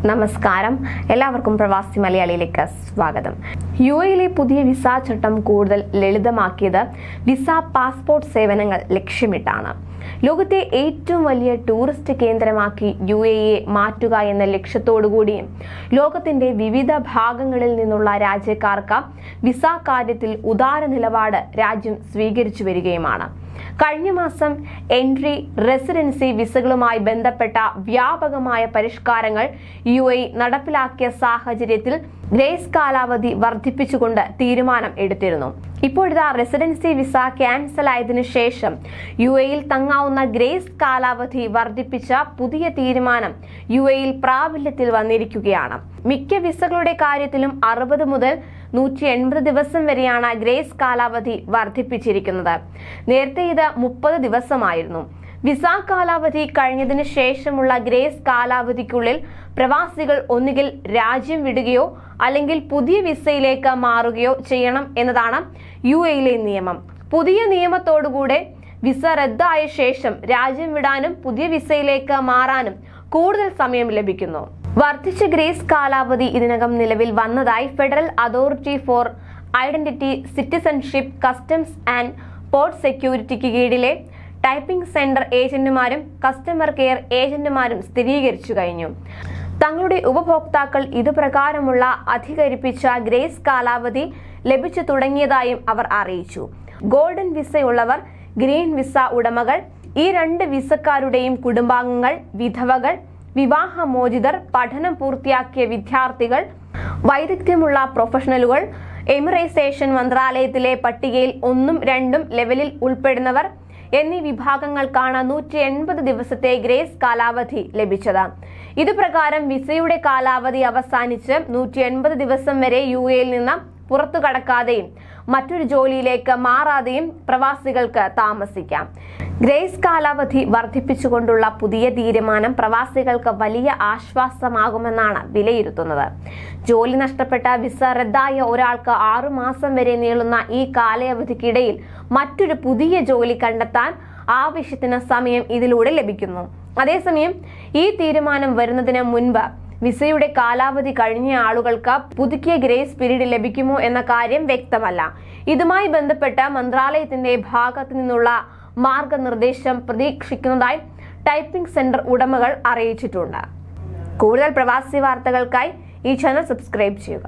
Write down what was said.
നമസ്കാരം, എല്ലാവർക്കും പ്രവാസി മലയാളിയിലേക്ക് സ്വാഗതം. യുഎയിലെ പുതിയ വിസ ചട്ടം കൂടുതൽ ലളിതമാക്കിയത് വിസ പാസ്പോർട്ട് സേവനങ്ങൾ ലക്ഷ്യമിട്ടാണ്. ലോകത്തെ ഏറ്റവും വലിയ ടൂറിസ്റ്റ് കേന്ദ്രമാക്കി യുഎഇയെ മാറ്റുക എന്ന ലക്ഷ്യത്തോടുകൂടിയും ലോകത്തിന്റെ വിവിധ ഭാഗങ്ങളിൽ നിന്നുള്ള രാജ്യക്കാർക്ക് വിസ കാര്യത്തിൽ ഉദാര നിലപാട് രാജ്യം സ്വീകരിച്ചു വരികയുമാണ്. കഴിഞ്ഞ മാസം എൻട്രി റെസിഡൻസി വിസകളുമായി ബന്ധപ്പെട്ട വ്യാപകമായ പരിഷ്കാരങ്ങൾ യുഎഇ നടപ്പിലാക്കിയ സാഹചര്യത്തിൽ ഗ്രേസ് കാലാവധി വർദ്ധിപ്പിച്ചുകൊണ്ട് തീരുമാനം എടുത്തിരുന്നു. ഇപ്പോഴത്തെ റെസിഡൻസി വിസ ക്യാൻസൽ ആയതിനു ശേഷം യുഎഇയിൽ തങ്ങാവുന്ന ഗ്രേസ് കാലാവധി വർദ്ധിപ്പിച്ച പുതിയ തീരുമാനം യുഎഇയിൽ പ്രാബല്യത്തിൽ വന്നിരിക്കുകയാണ്. മിക്ക വിസകളുടെ കാര്യത്തിലും 60 മുതൽ 180 ദിവസം വരെയാണ് ഗ്രേസ് കാലാവധി വർദ്ധിപ്പിച്ചിരിക്കുന്നത്. നേരത്തെ ഇത് 30 ദിവസമായിരുന്നു. വിസ കാലാവധി കഴിഞ്ഞതിന് ശേഷമുള്ള ഗ്രേസ് കാലാവധിക്കുള്ളിൽ പ്രവാസികൾ ഒന്നുകിൽ രാജ്യം വിടുകയോ അല്ലെങ്കിൽ പുതിയ വിസയിലേക്ക് മാറുകയോ ചെയ്യണം എന്നതാണ് യുഎഇയിലെ നിയമം. പുതിയ നിയമത്തോടുകൂടെ വിസ റദ്ദായ ശേഷം രാജ്യം വിടാനും പുതിയ വിസയിലേക്ക് മാറാനും കൂടുതൽ സമയം ലഭിക്കുന്നു. വർദ്ധിച്ച ഗ്രേസ് കാലാവധി ഇതിനകം നിലവിൽ വന്നതായി federal authority for identity, citizenship, customs and port സെക്യൂരിറ്റിക്ക് കീഴിലെ ടൈപ്പിംഗ് സെന്റർ ഏജന്റുമാരും കസ്റ്റമർ കെയർ ഏജന്റുമാരും സ്ഥിരീകരിച്ചു കഴിഞ്ഞു. തങ്ങളുടെ ഉപഭോക്താക്കൾ ഇതുപ്രകാരമുള്ള അധികരിപ്പിച്ച ഗ്രേസ് കാലാവധി ലഭിച്ചു തുടങ്ങിയതായും അവർ അറിയിച്ചു. ഗോൾഡൻ വിസയുള്ളവർ, ഗ്രീൻ വിസ ഉടമകൾ, ഈ 2 വിസക്കാരുടെയും കുടുംബാംഗങ്ങൾ, വിധവകൾ, വിവാഹമോചിതർ, പഠനം പൂർത്തിയാക്കിയ വിദ്യാർത്ഥികൾ, വൈദഗ്ധ്യമുള്ള പ്രൊഫഷണലുകൾ, എമിറേറ്റേഷൻ മന്ത്രാലയത്തിലെ പട്ടികയിൽ 1ഉം 2ഉം ലെവലിൽ ഉൾപ്പെടുന്നവർ എന്നീ വിഭാഗങ്ങൾക്കാണ് 180 ദിവസത്തെ ഗ്രേസ് കാലാവധി ലഭിച്ചത്. ഇതുപ്രകാരം വിസയുടെ കാലാവധി അവസാനിച്ച് 180 ദിവസം വരെ യുഎഇയിൽ നിന്ന് പുറത്തു കടക്കാതെയും മറ്റൊരു ജോലിയിലേക്ക് മാറാതെയും പ്രവാസികൾക്ക് താമസിക്കാം. ഗ്രേസ് കാലാവധി വർദ്ധിപ്പിച്ചുകൊണ്ടുള്ള പുതിയ തീരുമാനം പ്രവാസികൾക്ക് വലിയ ആശ്വാസമാകുമെന്നാണ് വിലയിരുത്തുന്നത്. ജോലി നഷ്ടപ്പെട്ട വിസ റദ്ദായ ഒരാൾക്ക് 6 മാസം വരെ നീളുന്ന ഈ കാലാവധിക്കിടയിൽ മറ്റൊരു പുതിയ ജോലി കണ്ടെത്താൻ ആവശ്യത്തിന് സമയം ഇതിലൂടെ ലഭിക്കുന്നു. അതേസമയം ഈ തീരുമാനം വരുന്നതിന് മുൻപ് വിസയുടെ കാലാവധി കഴിഞ്ഞ ആളുകൾക്ക് പുതുക്കിയ ഗ്രേസ് പീരീഡ് ലഭിക്കുമോ എന്ന കാര്യം വ്യക്തമല്ല. ഇതുമായി ബന്ധപ്പെട്ട മന്ത്രാലയത്തിന്റെ ഭാഗത്തു നിന്നുള്ള മാർഗനിർദ്ദേശം പ്രതീക്ഷിക്കുന്നതായി ടൈപ്പിംഗ് സെന്റർ ഉടമകൾ അറിയിച്ചിട്ടുണ്ട്. കൂടുതൽ പ്രവാസി വാർത്തകൾക്കായി ഈ ചാനൽ സബ്സ്ക്രൈബ് ചെയ്യുക.